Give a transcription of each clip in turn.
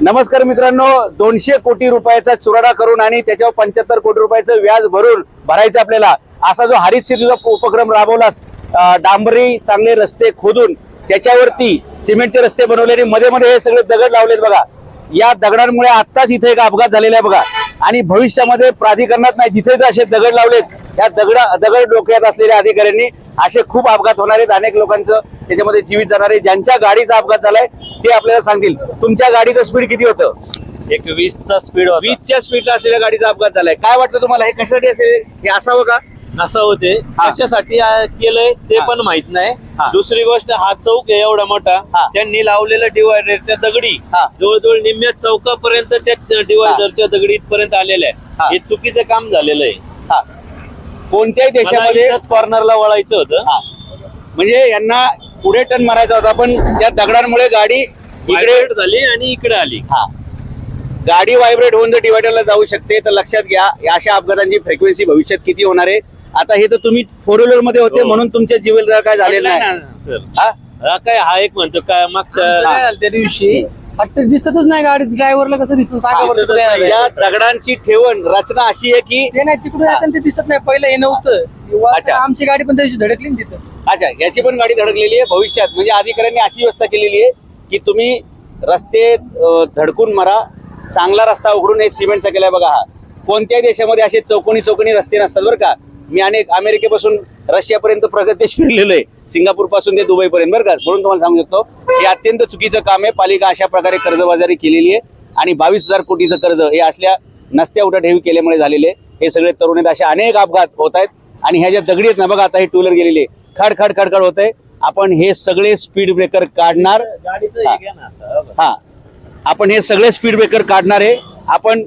नमस्कार मित्रांनो, 200 कोटी रुपयाचा चुराडा करून आणि त्याच्यावर 75 कोटी रुपयाचं व्याज भरून भरायचं आपल्याला, असा जो हरित सेतूचा उपक्रम राबवलास, डांबरी चांगले रस्ते खोदून त्याच्यावरती सिमेंटचे रस्ते बनवले आणि मध्ये मध्ये हे सगळे दगड लावलेत बघा. या दगडांमुळे आत्ताच इथे एक अपघात झालेला आहे बघा. आणि भविष्यामध्ये प्राधिकरणात नाही, जिथे असे दगड लावलेत त्या दगड डोक्यात असलेल्या अधिकाऱ्यांनी असे खूप अपघात होणार आहेत. अनेक लोकांचं त्याच्यामध्ये जीवित जाणार आहे. ज्यांच्या गाडीचा अपघात झालाय ते आपल्याला सांगतील. तुमच्या गाडीचं स्पीड किती होतं? 20चा स्पीड होता. 20च्या स्पीडला असलेल्या गाडीचा अपघात झालाय. काय वाटतं तुम्हाला, हे कशासाठी असेल? हे असावं का? असं होते, कशासाठी केलंय ते पण माहित नाही. दुसरी गोष्ट, हा चौक आहे एवढा मोठा, त्यांनी लावलेला डिवायडरच्या दगडी जवळजवळ निम्म्या चौकापर्यंत त्या डिवायडरच्या दगडी इथपर्यंत आलेल्या आहे. हे चुकीचं काम झालेलं आहे. कोणत्याही देशामध्ये कॉर्नरला वळायचं होतं, म्हणजे यांना पुढे टर्न मारायचा होता, पण त्या दगडांमुळे गाडी इकडे झाली आणि इकडे आली. गाडी व्हायब्रेट होऊन जर डिवायडरला जाऊ शकते तर लक्षात घ्या अशा अपघातांची फ्रिक्वेन्सी भविष्यात किती होणार आहे. आता हे तर तुम्ही 4 व्हीलर मध्ये होते म्हणून तुमच्या जीवनाला काय झालेलं नाही सर. काय हा एक म्हणतो काय मागच्या त्या दिवशी फक्त दिसतच नाही गाडी, ड्रायव्हरला कसं दिसून सांगा बरं तिकडे आहे. या दगडांची ठेवण रचना अशी आहे की ते नाही तिकडून येताना ते दिसत नाही, पहिलं हे नव्हतं. अच्छा. आमची गाडी पण त्या दिवशी धडकली ना तिथं. अच्छा, याची पण गाडी धडकलेली आहे भविष्यात. म्हणजे अधिकाऱ्यांनी अशी व्यवस्था केलेली आहे की तुम्ही रस्ते धडकून मारा, चांगला रस्ता उघडून हे सिमेंटचा केलाय बघा. हा कोणत्याही देशामध्ये असे चौकोनी रस्ते नसतात बरं का. मी अनेक अमेरिकेपासून रशियापर्यंत प्रगत फिरलेलो आहे, सिंगापूर पासून ते दुबई पर्यंत बरं का. म्हणून तुम्हाला सांगू शकतो हे अत्यंत चुकीचं काम आहे. पालिका अशा प्रकारे कर्जबाजारी केलेली आहे आणि 22,000 कोटीचं कर्ज हे असल्या नसत्या उठाठेवी केल्यामुळे झालेले. हे सगळे तरुण आहेत, असे अनेक अपघात होत आहेत. आणि ह्या ज्या दगडी आहेत ना बघा, आता हे 2 व्हीलर गेलेले खड खड खडखड होत आहे. आपण हे सगळे स्पीड ब्रेकर काढणार. आपण हे सगळे स्पीड ब्रेकर काढणार आहे. आपण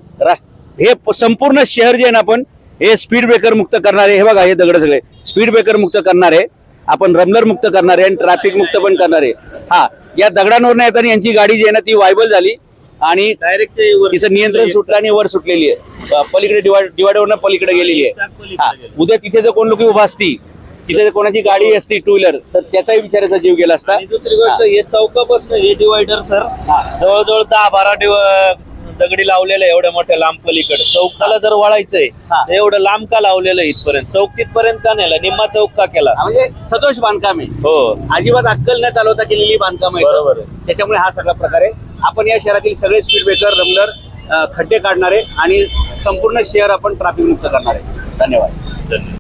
हे संपूर्ण शहर जे आहे ना, आपण हे स्पीड ब्रेकर मुक्त करणार आहे. हे बघा, हे दगड सगळे स्पीड ब्रेकर मुक्त करणार आहे. आपण रमलर मुक्त करणार आहे आणि ट्रॅफिक मुक्त पण करणार आहे. या दगडांवर येताना यांची गाडी जी आहे ना ती वायबल झाली आणि डायरेक्ट तिचं नियंत्रण सुटलं आणि वर सुटलेली आहे. पलीकडे डिवायडरवरनं पलीकडे गेलेली आहे. उद्या तिथे जर कोण लोक उभा असती, तिथे जर कोणाची गाडी असती 2 व्हीलर, तर त्याचाही बिचाराचा जीव गेला असता. दुसरी गोष्ट, हे चौकापासून हे डिवायडर सर जवळजवळ 10-12 दगडी लावलेलं एवढ्या मोठ्या लांब पलीकडे. चौकाला जर वळायचंय तर एवढं लांब का लावलेलं इथपर्यंत? चौक तिथपर्यंत का नेला? निम्मा चौक का केला? म्हणजे सदोष बांधकाम आहे. हो, अजिबात अक्कल न चालवता केलेली बांधकाम आहे. बरोबर आहे. त्याच्यामुळे हा सगळा प्रकार आहे. आपण या शहरातील सगळे स्पीड ब्रेकर, रमलर, खड्डे काढणार आहे आणि संपूर्ण शहर आपण ट्रॅफिक मुक्त करणार आहे. धन्यवाद.